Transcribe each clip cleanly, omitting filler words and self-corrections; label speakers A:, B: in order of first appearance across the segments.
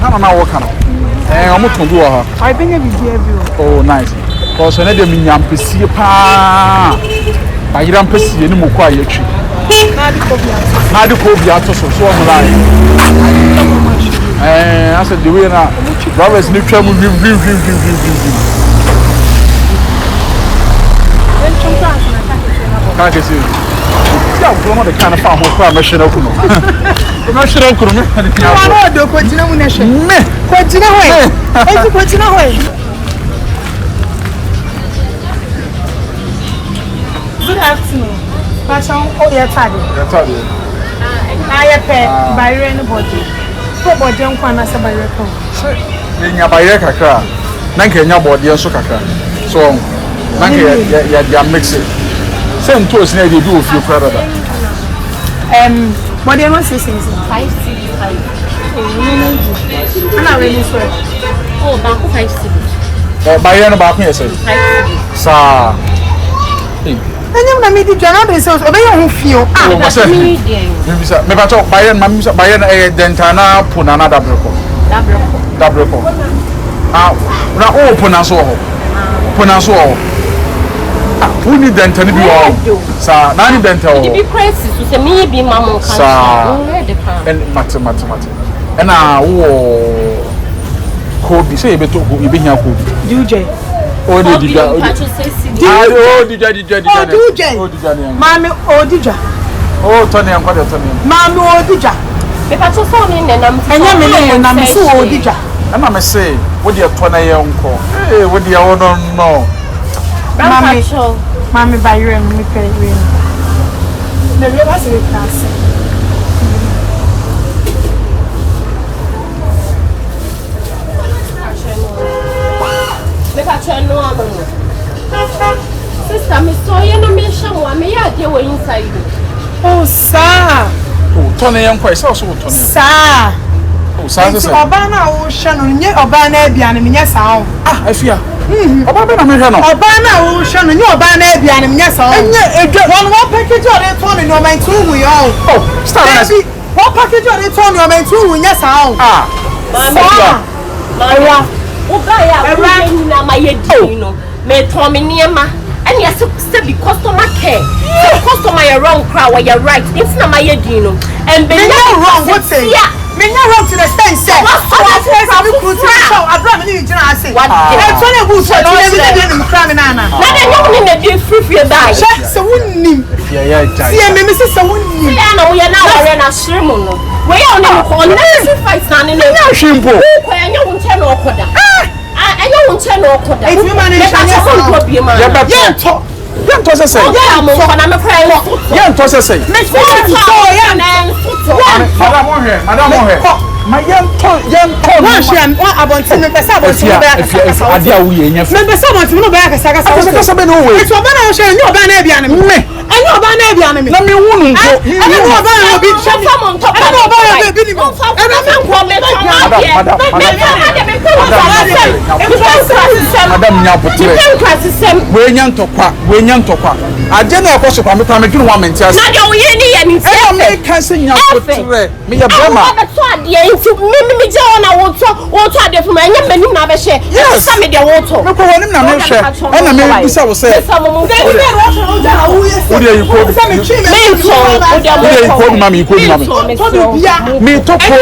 A: hana na wo kana omo tongu wo ha
B: I been here
A: oh nice cause na de minyampesi pa bayira mpesi ni mokwa yetwi na de ko bia to so omo lai I said the way na brothers ni twa mu vim ka ke si ya wo no de kana fa ho kwa mehwere ku no mehwere ku no me
B: ya wa do ko jina mu na hwe me ko jina ho e ko jina ho Good afternoon. Passion oh yeah tadi.
A: Ya tadi.
B: Aye pe bayre no body. Ko body nko na se bayre ko.
A: Ni nya bayre kakra. Na nke nya body nso kakra. So na nke ya mix it. Same toast na dey do ofi okra da.
B: Body no 6 cents.
C: 5 cents.
B: Ana really swear.
C: Oh, back 5 cents.
A: Bayre no ba ko yese.
C: 5 cents.
A: Sa.
B: Anyam na me di dwana be so obe ye ho fio
A: me bisa me ba to Bayern ma bisa Bayern dentana puna na dabreko na o puna so ho uni dentani bi wo sa na ni denta wo
C: di bi price so se me bi mamo kan
A: sa en mate ena wo kobi se be to go ibe nya kobi
B: DJ
A: Odija.
B: Mami Odija.
A: Oh, Tony and Quader Tony.
B: Mami Odija.
C: The patch so in and
B: I'm so Odija.
A: And I'm say, what your 20 uncle? Hey, what your own no.
B: Mami by you and me pay you. The rivers will pass.
C: Sister, me saw you no me shamu, me ya dey we inside.
B: Oh, sir.
A: Oh, Tony and Quay, so Tony.
B: Sir.
A: Oh, sir.
B: Obana o shano nye obana abiane me nya sawo.
A: Ah, I fear. Obana me hano.
B: Obana o shano nye obana abiane me nya sawo. Enye edwa one package o dey turn no man two we all.
A: Oh, start us.
B: One package o dey turn no man two we nya sawo.
A: Ah.
C: Mama. Oga ya na ma ye di no. Me to me niema. And yes, be customer care. The customer you're wrong, crowd, you're right. It's not my idea. And be
B: wrong, what's it? Yeah, me not wrong to the stand, sir. What's I'm good to show. I brought me to say. What? I'm trying to boost it. I'm cramming Anna. Now they know in the free die. So wouldn't yeah, see, Mrs. Sawuni.
C: Anna, we are now wearing a shrimp. We are on the fight standing in a shrimp. Where you won't tell no quarter. I don't tell no quarter. If you manage to
A: Yan to say.
C: Yeah, I'm a cry.
A: Yan to say. Madam here. My young
B: what about me pesa about me
A: if adia we enya
B: me pesa about me no be aka saka
A: be no way.
B: It's obana o share ni obana e bia ne me. Eni obana e bia ne me. Na me hunu nko. Eni obana o bi
C: shame on top.
B: Eni obana e bi ni mo.
C: Eni me nko me
A: Madam nya potre. We nya ntokwa. Ade na ekoso kwa me kwa me dwunu wa menti ase.
C: Na de wo ye ni ye ni se.
A: E me kan se nya potre. Me ya brema.
C: Me je na woto ade fuma enye manim na be hye. Sa me de woto.
A: Me ko wonim na me hye. E na me bisa wo se. Odi ayi ko. Mami ko mami. Me to ko.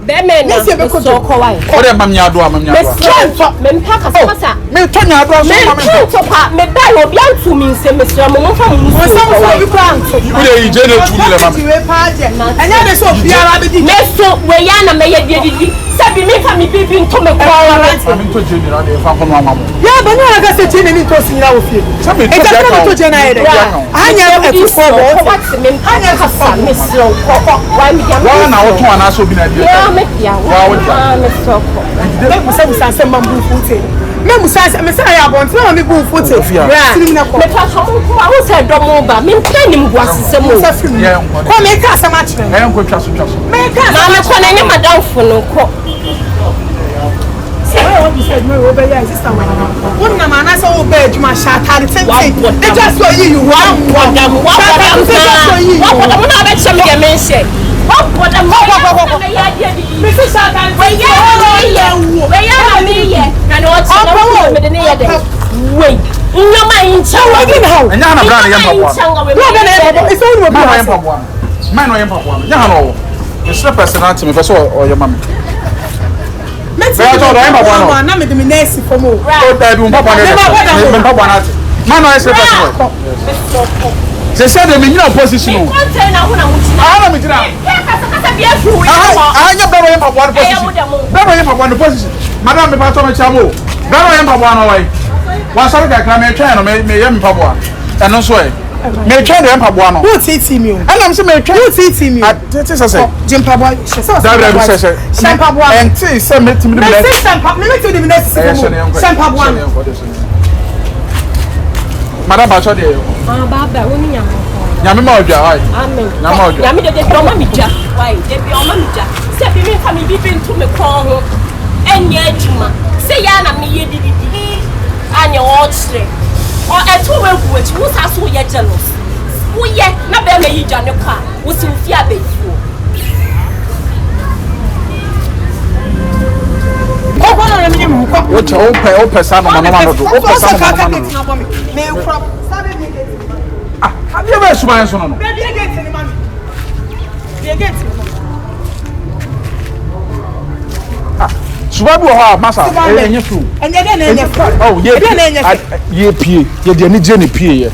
C: Bemen so kwai.
A: Ode mamnya ado amnya ado.
C: Me mpaka sasa.
A: Me tonya ado so
C: mami. Me pa me ba obi antu mi nse me sra mo mfa mu so.
B: Obi kwa antu.
A: Ode yi je na tu le mami.
B: Enya de so biara be di.
C: Me so we ya na me ye di. Sabi me fa mi bibi nto me kwa wa.
A: Mami to je ni na de fa ko no amamu.
B: Ya ba no aga se chine ni to sinyira wo fie.
A: Sabi to
B: je na ye de. Anya e tu fo bo.
C: Anya ka sa me sra ko. Wa mi ya.
A: Wa na wo to ana so bi na di.
B: Me musa se mambu fute. Me musa se me say abon na me bu fute.
C: Me pa so ko a wo se do mo ba me mpanim gu asese mo.
B: Ko me ka sa ma kire.
A: Me enko twa so.
B: Me ka
C: na me ko na nye madam fo no ko.
B: What you said me obe ya sister wa. Won na ma na so obe adwuma sha tare tente. They just for you
C: one. What na be che me de me hye. What the Mrs. Sagan, wait, and what's wait. No, my child,
A: and now I'm going to it's not personality, or your mum. Let's go. I'm not the Minesi for more. They said they mean no position. I one position. Madame, the Pato Chamo. One sort of climate channel may young Pabua. And also, may try the Pabuano. Who's eating you? And I'm saying, who's eating you? That is a say, Jim Pabua, Sam Pabua, and say, some to me, Sam Pabua. Madame Pacho,
C: Baba, woman,
A: Yamamoja,
C: Amen. Yamida, they don't want me just. Why? They be on me just. Say, me coming deep into me call and yet, say, Yana, me, ye did it, and your old strength. Or a 2 which was as we are jealous. We yet, not better, you, John, your car, was in fear before.
A: What's open some of have you ever smiled on? Swabu ha masa enye fu. Oh ye pie ye de ni jeni pie ye.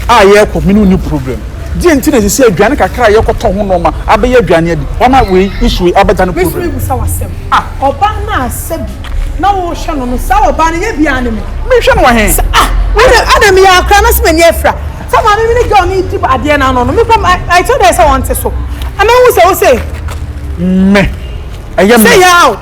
A: Ah ye ko minu ni problem. Die ntine se aduane kakra ye koto ho no ma abeye aduane adi. Wana we issue abeta no problem.
B: We saw wasem. Ah oba na asebi. Na wo hwe no no sa oba na ye bia ne me.
A: Me hwe no wa he.
B: Ah Adam ya akra na se me nye fra. Sama me ni girl ni tip ade na no no. Me from I told her say want so. Ama who say
A: me. Say
B: out.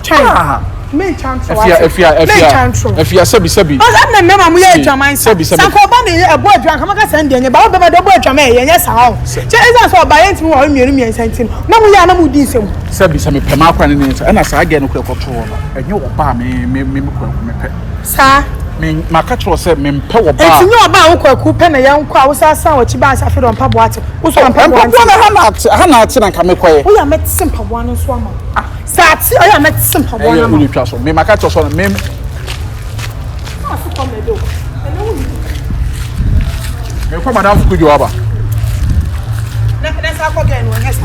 A: China.
B: Me chance.
A: If you sabi.
B: Because I'm member mu ye adwaman. Sanko ba na ye ebo adwan kama ka send ye ba ba ebo adwaman ye nya sa ho. Che eza so ba ye ntimi wo mienu sentin. Na mu ya na mu di nsem.
A: Sabi pema kwa ne nsa. Na sa age no kwekoto wo. Enye wo ba me kwa me pe. Sa me makatro se me mpe wo ba.
B: Entinyo ba wo kwaku pe na ye nkwa wo sa san wo chi ba sa fe do mpa bo ate. Wo so mpa bo ate.
A: Hana ate na kame kwaye.
B: Wo ya metse mpa bo anu so ama. Sati oya metse mpa bo anu.
A: Uli twa so. Me makatro so me
B: afu komedo.
A: Me kwa madam fukujo aba.
B: Na sa ko gen wo hesa.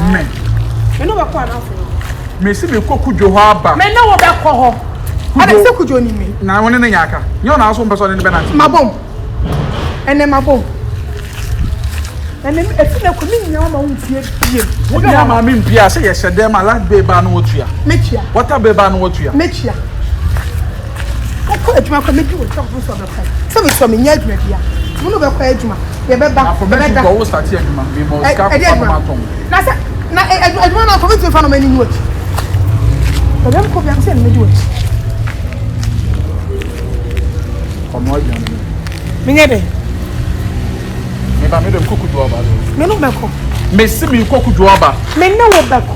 B: Me no ba kwa na afu.
A: Me si me kokujo ho aba.
B: Me no wo be ko ho. Ada se kujo ni me.
A: Na woni na nyaka. Nyo na aso mpeso ne be na.
B: Mabom. Ene mabom. Ene efi na ko ni nya ma wontie bie.
A: Wo nya ma me mpia se ye hyede ma last be ba no wotua.
B: Mechia.
A: Water be ba no wotua.
B: Mechia. Ko adwuma ko meji wo twa ko so be fa. Se me so me nya adwuma bia. Mo no be kwa adwuma. Ye be ba.
A: Be da. Ko wo start adwuma. Me mo ska fa ma ton.
B: Na se na adwuma na ko meji fa no mani nwot. Ko dem ko bia se ne meji wo. Como é bien. Mingede.
A: Me ba me dem koku duoba.
B: Me no beko.
A: Me si me koku duoba.
B: Me no wo beko.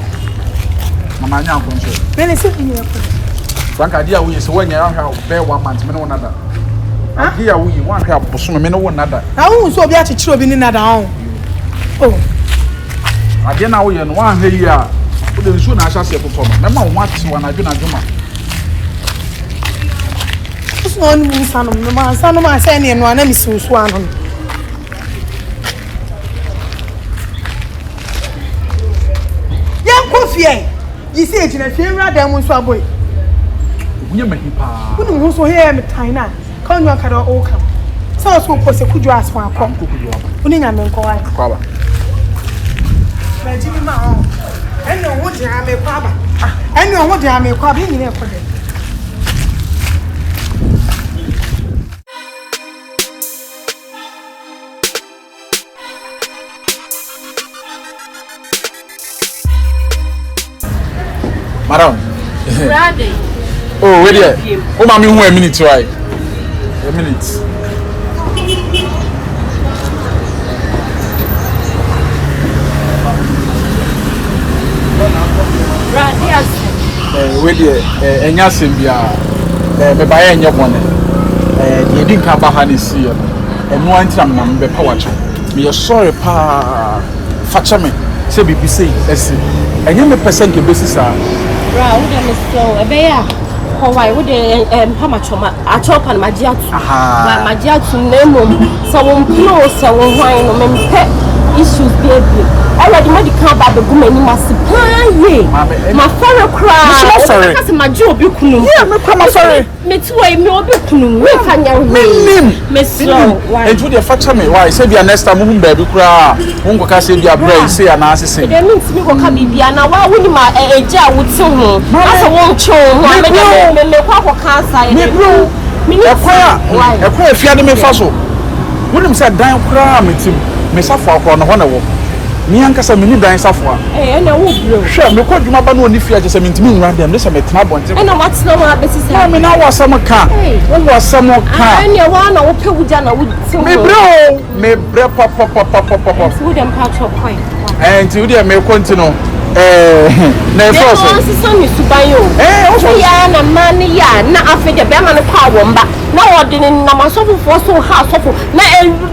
A: Mama nya nkonso.
B: Me ne si ni beko.
A: Franka dia wo yesi wanya ahwa be 1 month me no nada. Dia wo yi wan hwa boso me no wo nada.
B: Na wo so obi achechire obi ni nada ho. Oh.
A: Ade na wo ye no wan hwa yi a wo de nsu na ahya se toto no. Me ma wo ate wa na adwuna adwuma.
B: No ni sanu me ma sanu ma se ne no ana mi susu anu yan ko fie yi se ejina fie nra da mu so aboy
A: bunye mahi pa
B: kunu hu so he me taina ka onyo aka da o kam so so ko se kuju aso akọ
A: kuju aba
B: uni nya me nko wa
A: kwa ba
B: na ji mi ma o eno ho je ha me kwa ba eno ho je ha me kwa ba yin ne ko de
A: Madam.
C: Ready.
A: Oh, wait there. Oh, mommy, a minute, right? A minute.
C: Ready as.
A: Wait there. Enya sembia. Me buy enya bone. The din ka ba ha ne see no. Eno anti am na me be power cha. Me sorry pa. Facha me. say bibi say esi enye me person ke besi sa
C: bra wo de me so ebe ya ko why wo de how much a chop and magiatu magiatu nemo so won plo so won hwan no me pe issues baby already medical baba go mani masipaye ma fara cry because my job be kunu
A: yeah me come sorry
C: me too me obi kunu me fanya me slow why
A: and you dey facha me why say bia next time hu baby kura won go ka say bia bra say ana asese
C: dey mean me go ka bibia na wa woni ma eja wuti ho asa won cho ho me kwa ko cancer
A: me bro me ekwa afia de me fa so wonim say dan kura me tim me safo akọ no ho na wo mi ankasa me ni dan safo a
C: na wo bro
A: hwe me ko dwuma ba no oni fia je se me ntimi nwura dem de se me tena bonte
C: na what no ma be sisa
A: na me na wasam ka wo wasam ka
C: na wa na wo pewuja na wo ti
A: me bro me bre pop
C: wo dem pa chop coin
A: nti wo de me continue na force
C: so ni subayo
A: o
C: ya na mani ya na afede be ma no kwa wo mba na wo de ni na masofo so ha sofo na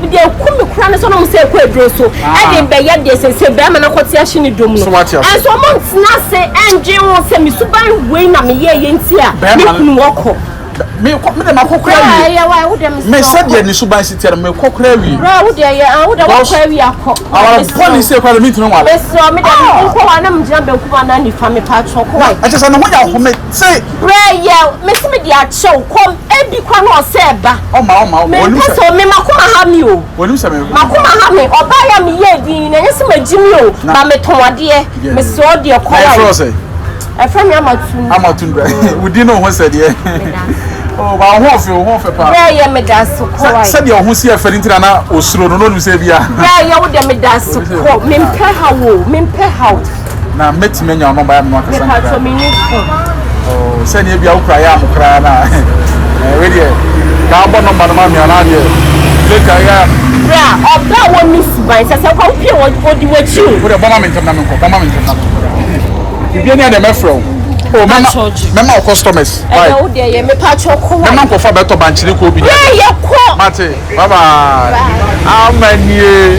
C: de kumi kura ne so no se kwa edro so e de be ya de se be ma na kwoti ahye ni dom no en so mo ntina se enje wo se mi subayo we na me ye nti a me kunu woko
A: me de makokura wi
C: ya wa wo de
A: me said ye ni suban city me kokura wi
C: bro wo de ya wo de kokura wi akọ
A: our police kwa me tinu wala
C: me so me de ko wa na mjina be kuma na ni fa me pa choko wa
A: I just na ho ya ho me say
C: bro ya me se me de a chew kom e bi kwa no se ba
A: o ma
C: wonu se me makoma ha mi o
A: wonu se me
C: makoma ha me oba ya me ye din na nyese magimi o ba me tonwade me so de ko wa efra mi amatun
A: bra wudi no ho se de oh ba ho fe pa
C: bra ya me da so ko wa
A: se de ho si afari ntina na osuro no no se bia
C: bra ya wo de me da so ko me mpe ha
A: na metime nya no ba ya me no akasa
C: me pa to me ni
A: oh se ne bia ukra ya mukra na we de ka bo no ma mi ana de le ka ya
C: bra oba wo miss by se kwa upie wo di wachi
A: wo de bo ma me ntam na me ko bibia ne de me fro oh mama customers
C: right e wo de ye me pa choko wa
A: mama ko fa beto banchiri ko bi
C: ye ko
A: mate bye bye amanie